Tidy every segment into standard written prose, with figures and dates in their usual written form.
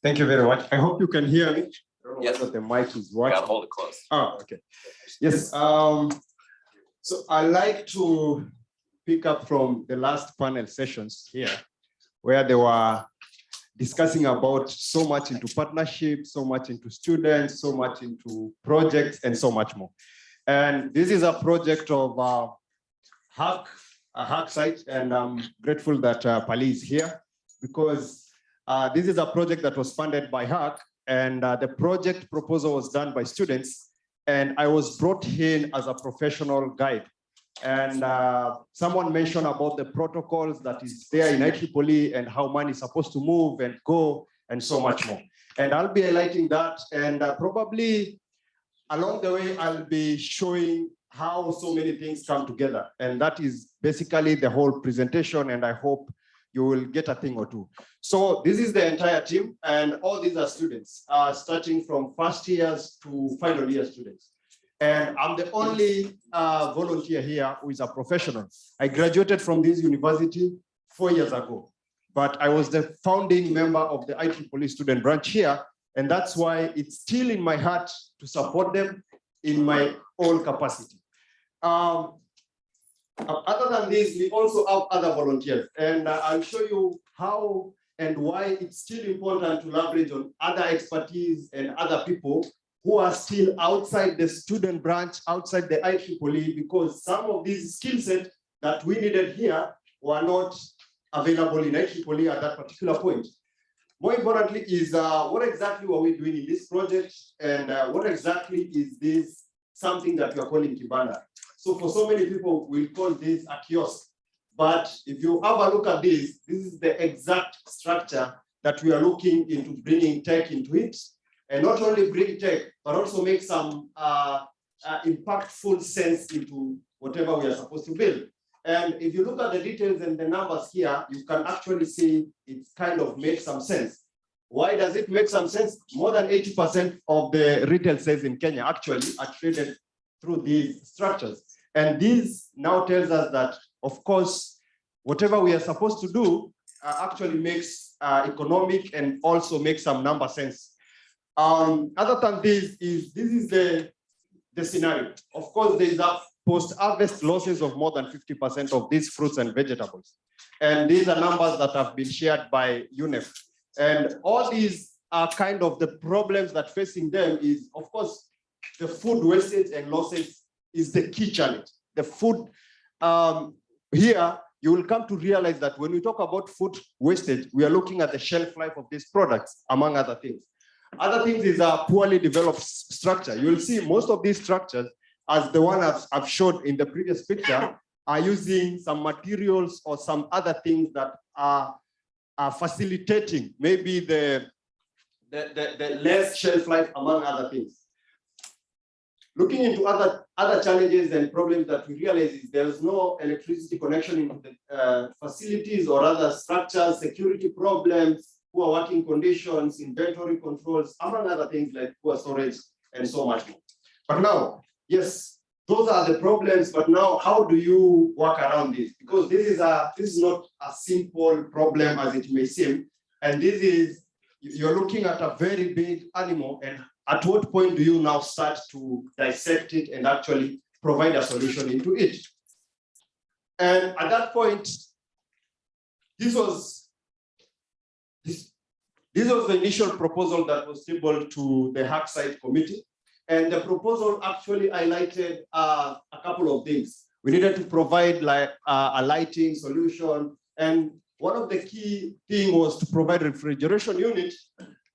Thank you very much. I hope you can hear me. Yes. The mic is working. Yeah, hold it close. Oh, okay. Yes. So I like to pick up from the last panel sessions here, where they were discussing about so much into partnership, so much into students, so much into projects, and so much more. And this is a project of a hack site, and I'm grateful that Pali is here, because this is a project that was funded by HACK, and the project proposal was done by students, and I was brought in as a professional guide. And someone mentioned about the protocols that is there in IEEE and how money is supposed to move and go and so much more. And I'll be highlighting that, and probably along the way, I'll be showing how so many things come together. And that is basically the whole presentation, and I hope you will get a thing or two. So this is the entire team, and all these are students, starting from first years to final year students. And I'm the only volunteer here who is a professional. I graduated from this university 4 years ago, but I was the founding member of the IEEE student branch here, and that's why it's still in my heart to support them in my own capacity. Other than this, we also have other volunteers, and I'll show you how and why it's still important to leverage on other expertise and other people who are still outside the student branch, outside the IEEE, because some of these skill sets that we needed here were not available in IEEE at that particular point. More importantly is what exactly were we doing in this project, and what exactly is this something that we are calling Kibanda. So for so many people, we'll call this a kiosk. But if you have a look at this, this is the exact structure that we are looking into bringing tech into it. And not only bring tech, but also make some impactful sense into whatever we are supposed to build. And if you look at the details and the numbers here, you can actually see it kind of makes some sense. Why does it make some sense? More than 80% of the retail sales in Kenya actually are traded through these structures. And this now tells us that, of course, whatever we are supposed to do actually makes economic and also makes some number sense. Other than this is the scenario. Of course, there is a post-harvest losses of more than 50% of these fruits and vegetables. And these are numbers that have been shared by UNEP. And all these are kind of the problems that facing them is, of course, the food wastage and losses is the key challenge. The food, here, you will come to realize that when we talk about food wastage, we are looking at the shelf life of these products, among other things. Other things is a poorly developed structure. You will see most of these structures, as the one I've showed in the previous picture, are using some materials or some other things that are facilitating maybe the less shelf life, among other things. Looking into other challenges and problems that we realize is there's no electricity connection into the facilities or other structures, security problems, poor working conditions, inventory controls, among other things like poor storage and so much more. But now, yes, those are the problems, but now how do you work around this? Because this is not a simple problem as it may seem. And this is, you're looking at a very big animal, and at what point do you now start to dissect it and actually provide a solution into it? And at that point, this was the initial proposal that was tabled to the Hack Site Committee. And the proposal actually highlighted a couple of things. We needed to provide like a lighting solution. And one of the key things was to provide a refrigeration unit.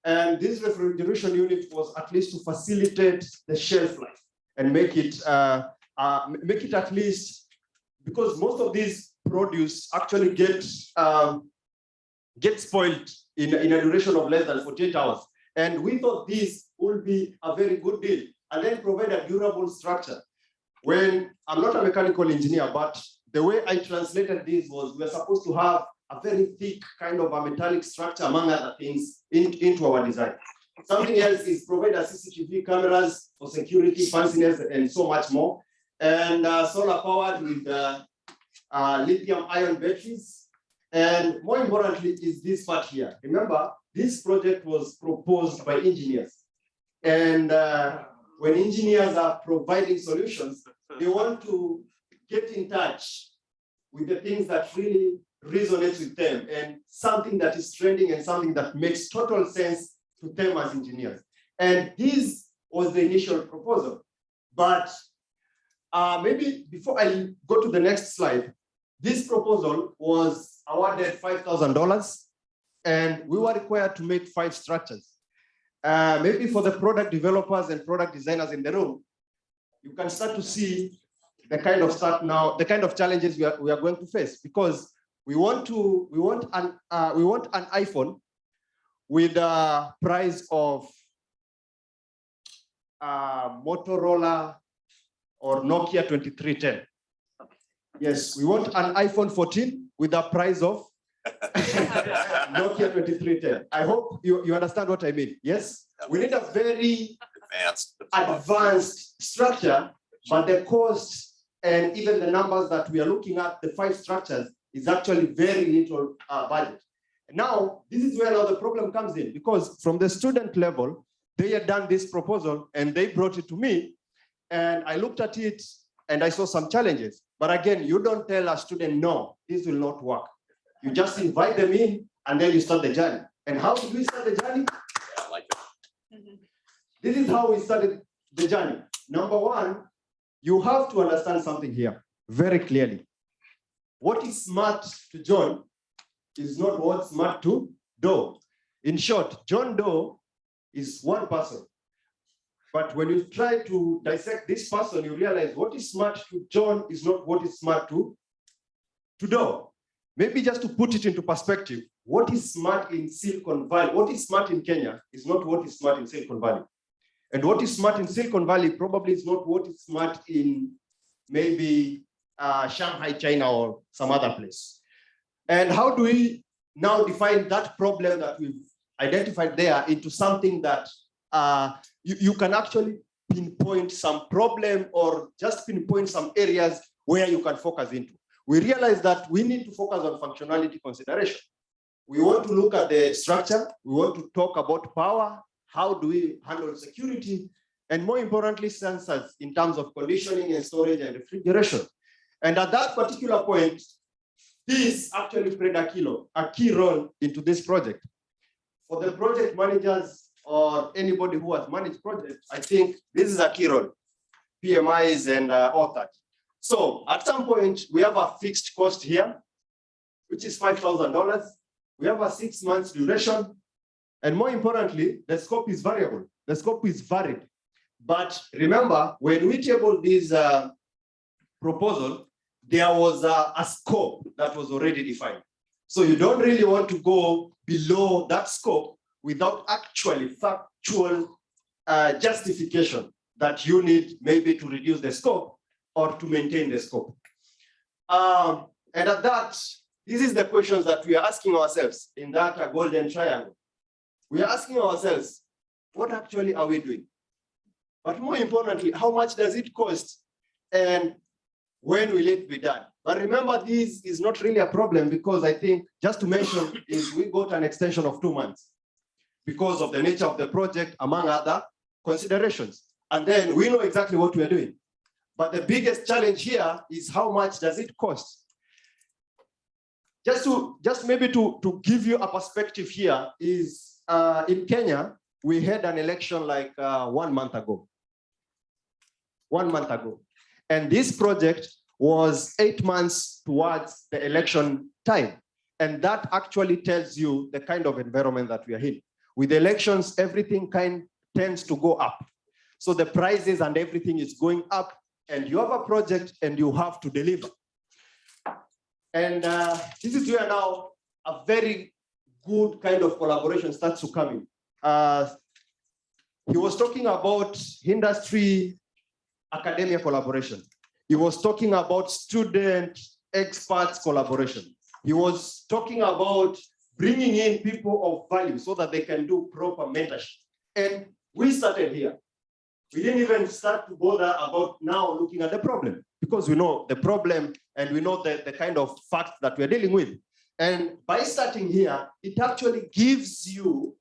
And this refrigeration unit was at least to facilitate the shelf life and make it at least, because most of these produce actually get spoiled in a duration of less than 48 hours. And we thought this would be a very good deal, and then provide a durable structure. When I'm not a mechanical engineer, but the way I translated this was we're supposed to have a very thick kind of a metallic structure, among other things, into our design. Something else is provide a CCTV cameras for security, fanciness, and so much more. And solar powered with lithium ion batteries. And more importantly is this part here. Remember, this project was proposed by engineers. And when engineers are providing solutions, they want to get in touch with the things that really resonate with them and something that is trending and something that makes total sense to them as engineers. And this was the initial proposal. But maybe before I go to the next slide, this proposal was awarded $5,000 and we were required to make 5 structures. Maybe for the product developers and product designers in the room, you can start to see the kind of stuff now, the kind of challenges we are going to face, because we want an iPhone with a price of Motorola or Nokia 2310. Yes, we want an iPhone 14 with a price of Nokia 2310. I hope you understand what I mean. Yes, we need a very advanced structure, but the cost and even the numbers that we are looking at, the 5 structures, is actually very little budget. Now, this is where now the problem comes in, because from the student level, they had done this proposal and they brought it to me, and I looked at it and I saw some challenges. But again, you don't tell a student, no, this will not work. You just invite them in and then you start the journey. And how did we start the journey? Yeah, I like it. This is how we started the journey. Number one, you have to understand something here very clearly. What is smart to John is not what's smart to Doe. In short, John Doe is one person. But when you try to dissect this person, you realize what is smart to John is not what is smart to Doe. Maybe just to put it into perspective, what is smart in Silicon Valley, what is smart in Kenya is not what is smart in Silicon Valley. And what is smart in Silicon Valley probably is not what is smart in maybe Shanghai, China, or some other place. And how do we now define that problem that we've identified there into something that you can actually pinpoint some problem or just pinpoint some areas where you can focus into? We realize that we need to focus on functionality consideration. We want to look at the structure. We want to talk about power. How do we handle security? And more importantly, sensors in terms of conditioning and storage and refrigeration. And at that particular point, this actually played a key role into this project. For the project managers or anybody who has managed projects, I think this is a key role, PMIs and all that. So at some point, we have a fixed cost here, which is $5,000. We have a 6 months duration. And more importantly, the scope is variable. The scope is varied. But remember, when we tabled this proposal, there was a scope that was already defined. So you don't really want to go below that scope without actually factual justification that you need maybe to reduce the scope or to maintain the scope. And at that, this is the questions that we are asking ourselves in that golden triangle. We are asking ourselves, what actually are we doing? But more importantly, how much does it cost? And when will it be done? But remember, this is not really a problem, because I think, just to mention, is we got an extension of 2 months because of the nature of the project, among other considerations. And then we know exactly what we are doing. But the biggest challenge here is how much does it cost? Just maybe to give you a perspective here is in Kenya, we had an election like 1 month ago. 1 month ago. And this project was 8 months towards the election time. And that actually tells you the kind of environment that we are in. With elections, everything tends to go up. So the prices and everything is going up, and you have a project and you have to deliver. And this is where now a very good kind of collaboration starts to come in. He was talking about industry academia collaboration. He was talking about student experts collaboration. He was talking about bringing in people of value so that they can do proper mentorship. And we started here. We didn't even start to bother about now looking at the problem, because we know the problem and we know the kind of facts that we're dealing with. And by starting here, it actually gives you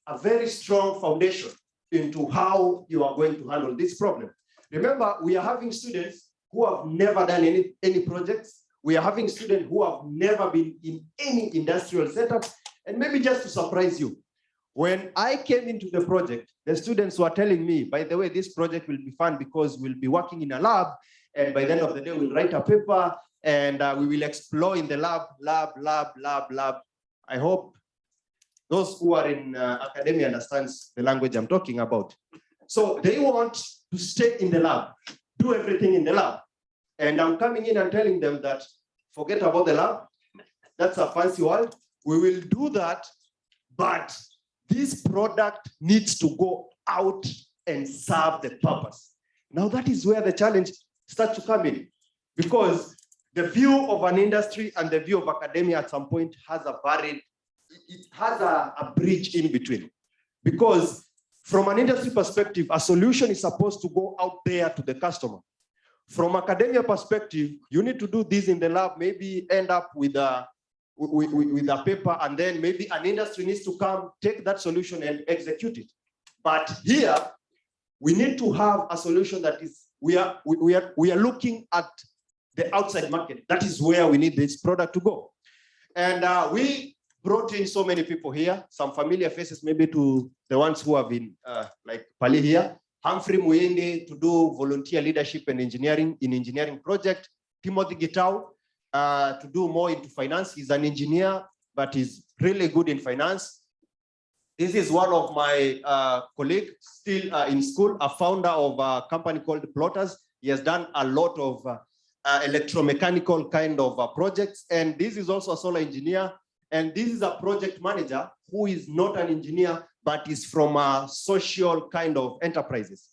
a very strong foundation into how you are going to handle this problem. Remember, we are having students who have never done any projects. We are having students who have never been in any industrial setup. And maybe just to surprise you, when I came into the project, the students were telling me, by the way, this project will be fun because we'll be working in a lab, and by the end of the day, we'll write a paper, and we will explore in the lab. I hope those who are in academia understands the language I'm talking about. So they want to stay in the lab, do everything in the lab. And I'm coming in and telling them that, forget about the lab. That's a fancy word. We will do that, but this product needs to go out and serve the purpose. Now that is where the challenge starts to come in, because the view of an industry and the view of academia at some point has a bridge in between. Because from an industry perspective, a solution is supposed to go out there to the customer. From academia perspective, you need to do this in the lab, maybe end up with a paper, and then maybe an industry needs to come, take that solution and execute it. But here, we need to have a solution that is, we are looking at the outside market. That is where we need this product to go. And we brought in so many people here, some familiar faces maybe to the ones who have been like Pali here, Humphrey Muriungi to do volunteer leadership and engineering project, Timothy Gitau to do more into finance. He's an engineer, but he's really good in finance. This is one of my colleagues still in school, a founder of a company called Plotters. He has done a lot of electromechanical kind of projects. And this is also a solar engineer. And this is a project manager who is not an engineer, but is from a social kind of enterprises.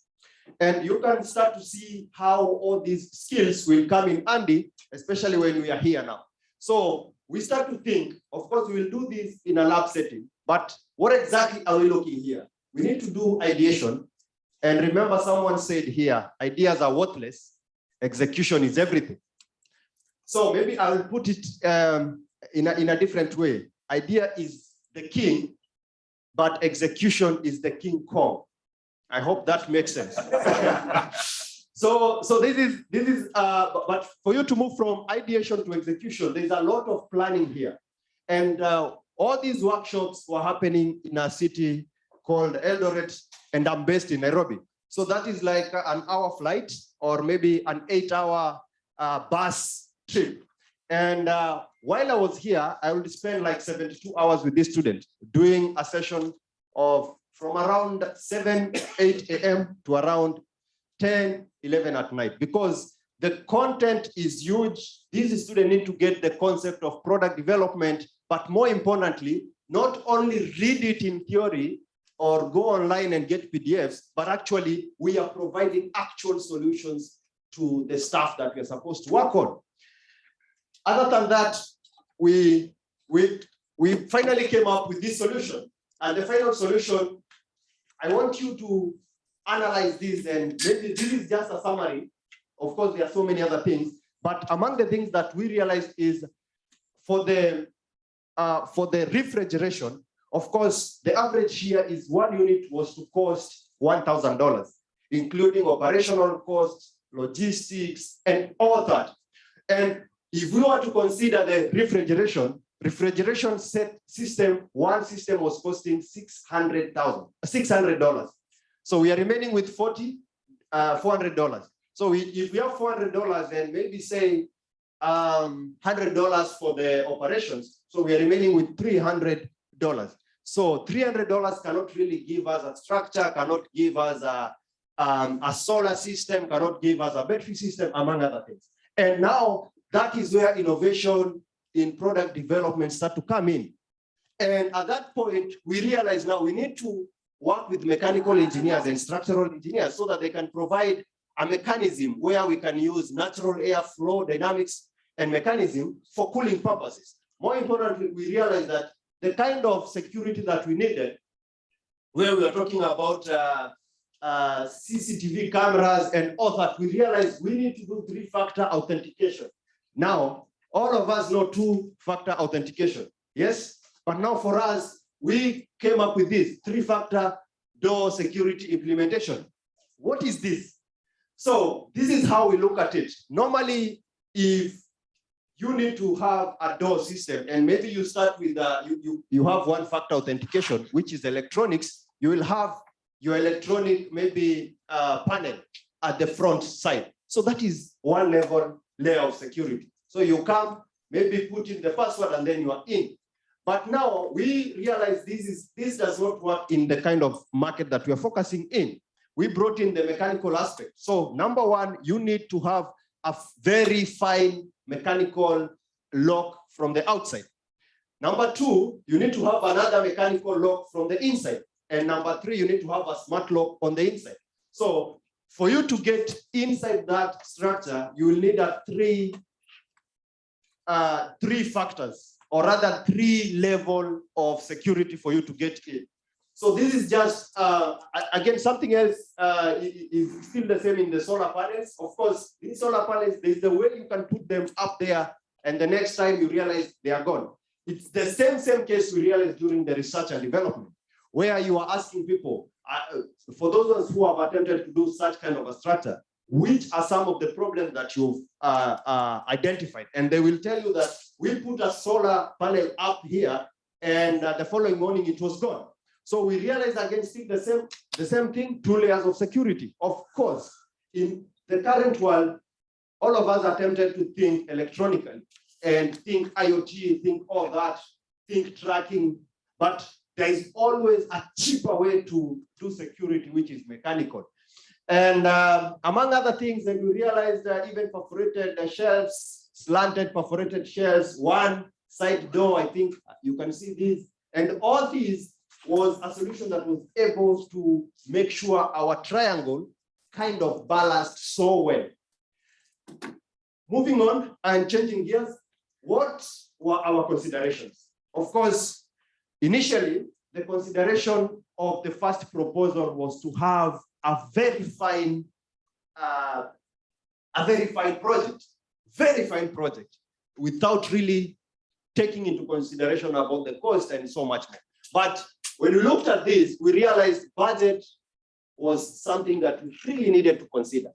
And you can start to see how all these skills will come in handy, especially when we are here now. So we start to think, of course, we will do this in a lab setting, but what exactly are we looking here? We need to do ideation. And remember, someone said here, ideas are worthless, execution is everything. So maybe I will put it in a different way. Idea is the king, but execution is the King Kong. I hope that makes sense. So this is but for you to move from ideation to execution, there's a lot of planning here. And all these workshops were happening in a city called Eldoret, and I'm based in Nairobi. So that is like an hour flight or maybe an 8-hour bus trip. And while I was here, I would spend like 72 hours with this student doing a session of from around 7, 8 a.m. to around 10, 11 at night, because the content is huge. These students need to get the concept of product development, but more importantly, not only read it in theory or go online and get PDFs, but actually we are providing actual solutions to the stuff that we're supposed to work on. Other than that, we finally came up with this solution. And the final solution, I want you to analyze this, and maybe this is just a summary. Of course, there are so many other things, but among the things that we realized is for the refrigeration, of course, the average here is 1 unit was to cost $1,000, including operational costs, logistics, and all that. And if we were to consider the refrigeration set system, one system was costing $600. So we are remaining with $400. So if we have $400 and maybe say $100 for the operations, so we are remaining with $300. So $300 cannot really give us a structure, cannot give us a solar system, cannot give us a battery system, among other things. And now that is where innovation in product development start to come in. And at that point, we realize now we need to work with mechanical engineers and structural engineers so that they can provide a mechanism where we can use natural air flow dynamics and mechanism for cooling purposes. More importantly, we realize that the kind of security that we needed, where we are talking about CCTV cameras and all that, we realized we need to do 3-factor authentication. Now, All of us know two-factor authentication, yes? But now for us, we came up with this three-factor door security implementation. What is this? So this is how we look at it. Normally, if you need to have a door system, and maybe you start with you have one-factor authentication, which is electronics. You will have your electronic maybe panel at the front side. So that is one layer of security. So you come, maybe put in the password, and then you are in. But now we realize this does not work in the kind of market that we are focusing in. We brought in the mechanical aspect. So number one, you need to have a very fine mechanical lock from the outside. Number two, you need to have another mechanical lock from the inside. And number three, you need to have a smart lock on the inside. So for you to get inside that structure, you will need three factors, or rather three levels of security for you to get in. So this is just, again, something else is still the same in the solar panels. Of course, these solar panels, there's the way you can put them up there, and the next time you realize they are gone. It's the same case we realized during the research and development, where you are asking people, for those ones who have attempted to do such kind of a structure, which are some of the problems that you've identified? And they will tell you that we put a solar panel up here, and the following morning it was gone. So we realized again, still the same thing, two layers of security. Of course, in the current world, all of us attempted to think electronically and think IoT, think all that, think tracking, but there is always a cheaper way to do security, which is mechanical. And among other things, then we realized that even perforated shelves, slanted perforated shelves, one side door, I think you can see this, and all these was a solution that was able to make sure our triangle kind of balanced so well. Moving on and changing gears, what were our considerations? Of course, initially, the consideration of the first proposal was to have a very fine project, without really taking into consideration about the cost and so much more. But when we looked at this, we realized budget was something that we really needed to consider.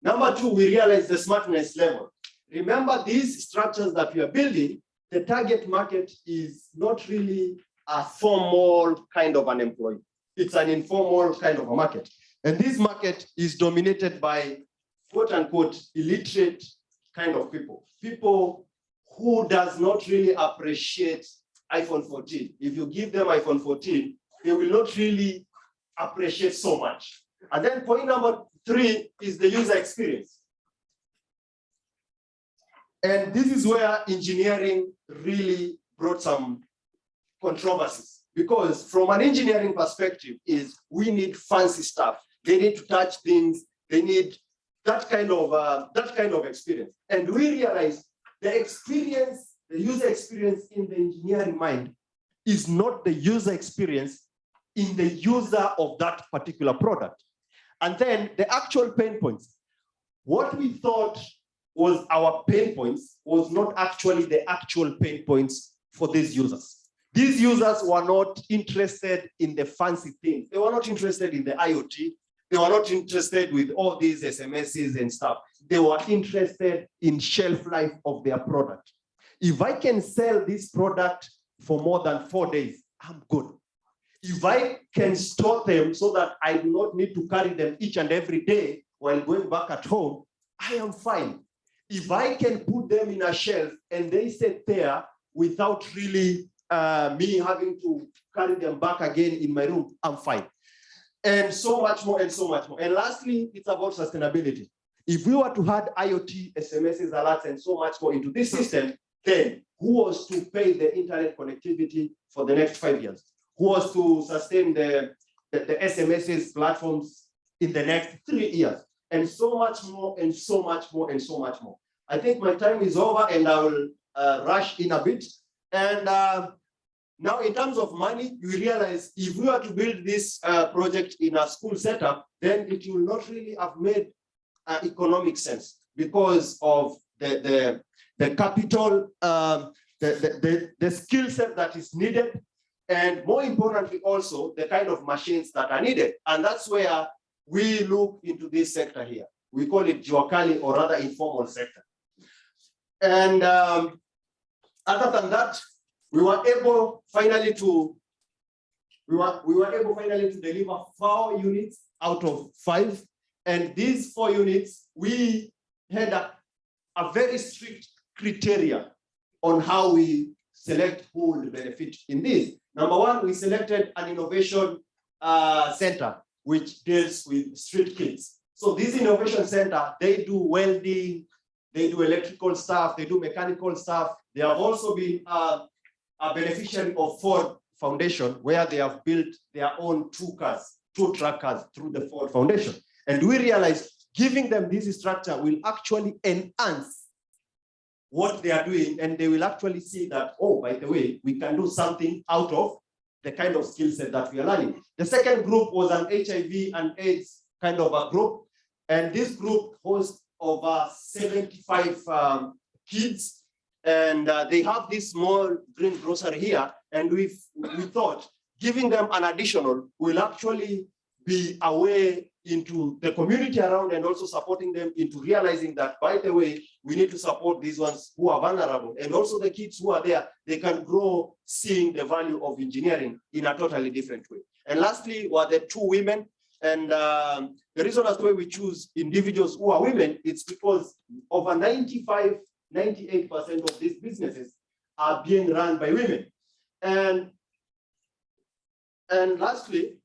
Number two, we realized the smartness level. Remember, these structures that we are building, the target market is not really a formal kind of an employee. It's an informal kind of a market. And this market is dominated by quote unquote illiterate kind of people. People who does not really appreciate iPhone 14. If you give them iPhone 14, they will not really appreciate so much. And then point number three is the user experience. And this is where engineering really brought some controversies, because from an engineering perspective is we need fancy stuff. They need to touch things. They need that kind of experience. And we realized the experience, the user experience in the engineering mind is not the user experience in the user of that particular product. And then the actual pain points. What we thought was our pain points was not actually the actual pain points for these users. These users were not interested in the fancy things. They were not interested in the IoT. They were not interested with all these SMSs and stuff. They were interested in shelf life of their product. If I can sell this product for more than 4 days, I'm good. If I can store them so that I do not need to carry them each and every day while going back at home, I am fine. If I can put them in a shelf and they sit there without really me having to carry them back again in my room, I'm fine. And so much more and so much more. And lastly, it's about sustainability. If we were to add IoT, SMSs, alerts, and so much more into this system, then who was to pay the internet connectivity for the next 5 years? Who was to sustain the SMSs platforms in the next 3 years? And so much more and so much more and so much more. I think my time is over and I will rush in a bit. And now in terms of money, you realize if we were to build this project in a school setup, then it will not really have made economic sense because of the the capital, the skill set that is needed, and more importantly also the kind of machines that are needed. And that's where we look into this sector here. We call it Juakali, or rather informal sector. And other than that, we were able finally to deliver 4 units out of 5. And these 4 units, we had a very strict criteria on how we select who will benefit in this. Number 1, we selected an innovation center, which deals with street kids. So this innovation center, they do welding, they do electrical stuff, they do mechanical stuff. They have also been a beneficiary of Ford Foundation, where they have built their own 2 truck cars through the Ford Foundation. And we realized giving them this structure will actually enhance what they are doing, and they will actually see that, oh, by the way, we can do something out of the kind of skill set that we are learning. The second group was an HIV and AIDS kind of a group, and this group hosts over 75 kids, and they have this small green grocery here, and we thought giving them an additional will actually be a way into the community around, and also supporting them into realizing that, by the way, we need to support these ones who are vulnerable, and also the kids who are there, they can grow seeing the value of engineering in a totally different way. And lastly were the 2 women. And the reason as to why we choose individuals who are women, it's because over 98% of these businesses are being run by women. And lastly,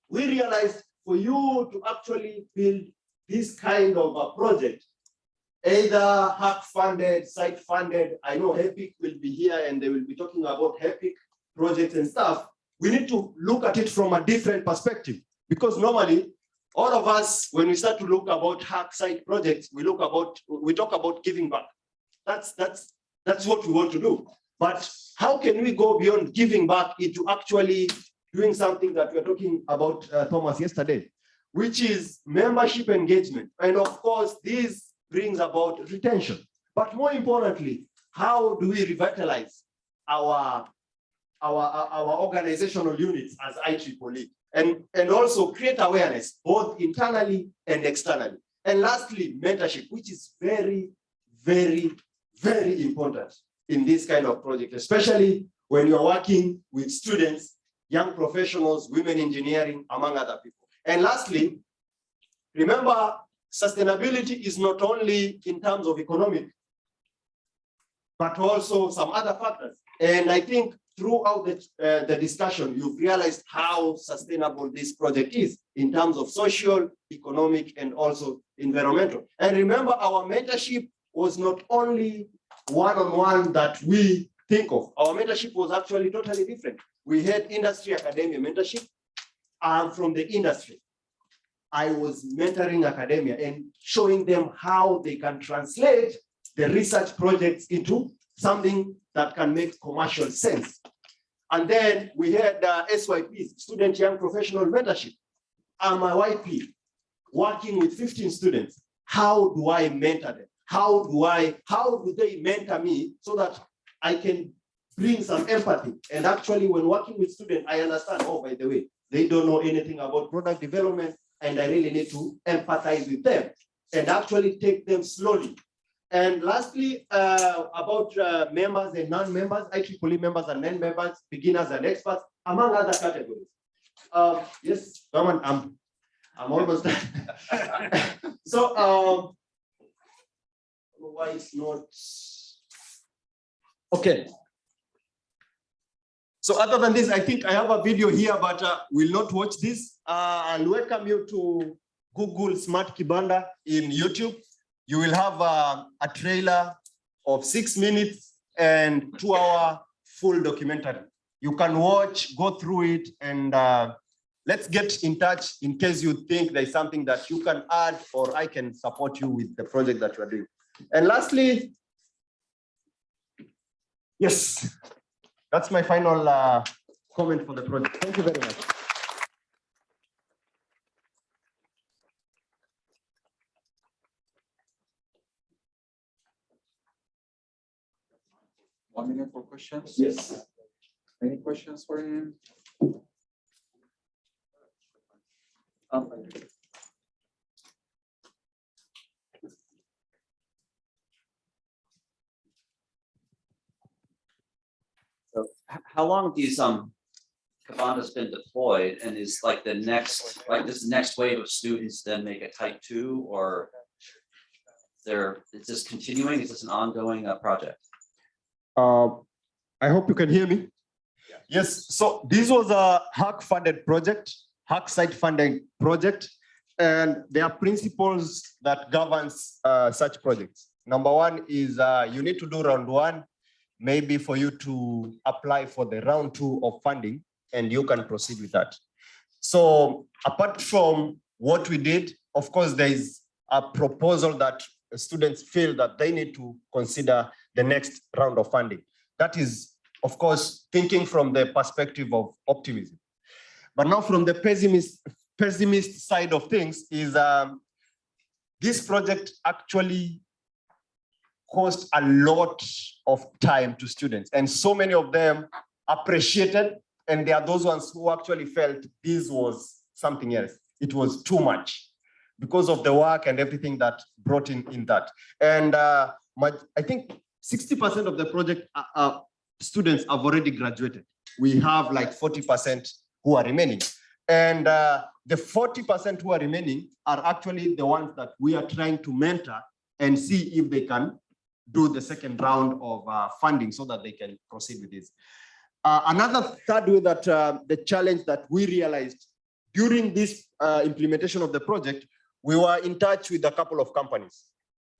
we realized for you to actually build this kind of a project, either HAC funded, site funded, I know HEPIC will be here and they will be talking about HEPIC projects and stuff, we need to look at it from a different perspective. Because normally, all of us, when we start to look about HAC site projects, we talk about giving back. That's what we want to do. But how can we go beyond giving back into actually doing something that we were talking about, Thomas, yesterday, which is membership engagement. And of course, this brings about retention. But more importantly, how do we revitalize our organizational units as IEEE, and also create awareness, both internally and externally. And lastly, mentorship, which is very, very, very important in this kind of project, especially when you're working with students, young professionals, women engineering, among other people. And lastly, remember, sustainability is not only in terms of economic, but also some other factors. And I think throughout the discussion, you've realized how sustainable this project is in terms of social, economic, and also environmental. And remember, our mentorship was not only one-on-one that we think of. Our mentorship was actually totally different. We had industry academia mentorship. I'm from the industry. I was mentoring academia and showing them how they can translate the research projects into something that can make commercial sense. And then we had SYP, Student Young Professional Mentorship. I'm a YP, working with 15 students. How do I mentor them? How do they mentor me so that I can bring some empathy? And actually, when working with students, I understand, oh, by the way, they don't know anything about product development, and I really need to empathize with them and actually take them slowly. And lastly, about members and non-members, IEEE members and non-members, beginners and experts, among other categories. Yes, come on, I'm almost done. So, why it's not okay. So other than this, I think I have a video here, but we'll not watch this. I'll welcome you to Google Smart Kibanda in YouTube. You will have a trailer of 6 minutes and 2-hour full documentary. You can watch, go through it, and let's get in touch in case you think there's something that you can add or I can support you with the project that you're doing. And lastly, yes, that's my final comment for the project. Thank you very much. 1 minute for questions. Yes. Any questions for him? So how long have these Kibandas been deployed, and is like the next, like this next wave of students then make a type 2, or is this continuing? Is this an ongoing project? I hope you can hear me. Yeah. Yes, so this was a HAC funded project, HAC site funding project, and there are principles that governs such projects. Number one is you need to do round one, maybe for you to apply for the round 2 of funding, and you can proceed with that. So apart from what we did, of course, there is a proposal that students feel that they need to consider the next round of funding. That is, of course, thinking from the perspective of optimism. But now from the pessimist side of things is this project actually cost a lot of time to students, and so many of them appreciated, and there are those ones who actually felt this was something else. It was too much because of the work and everything that brought in that. And I think 60% of the project students have already graduated. We have like 40% who are remaining. And the 40% who are remaining are actually the ones that we are trying to mentor and see if they can do the second round of funding so that they can proceed with this. Another third way that the challenge that we realized during this implementation of the project, we were in touch with a couple of companies.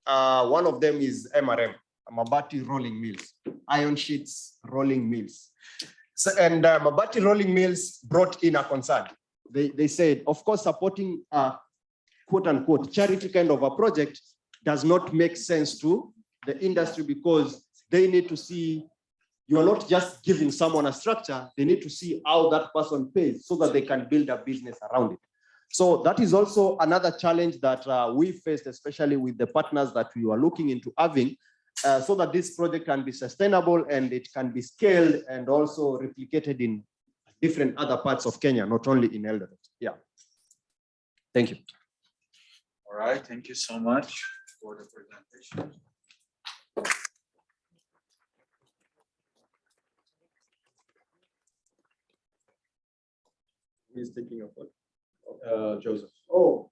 One of them is MRM, Mabati Rolling Mills, iron sheets rolling mills. So, and Mabati Rolling Mills brought in a concern. They said, of course, supporting a quote unquote charity kind of a project does not make sense to the industry, because they need to see you are not just giving someone a structure, they need to see how that person pays so that they can build a business around it. So that is also another challenge that we faced, especially with the partners that we were looking into having, so that this project can be sustainable and it can be scaled and also replicated in different other parts of Kenya, not only in Eldoret. Yeah. Thank you. All right, thank you so much for the presentation. He's taking a photo. Joseph. Oh.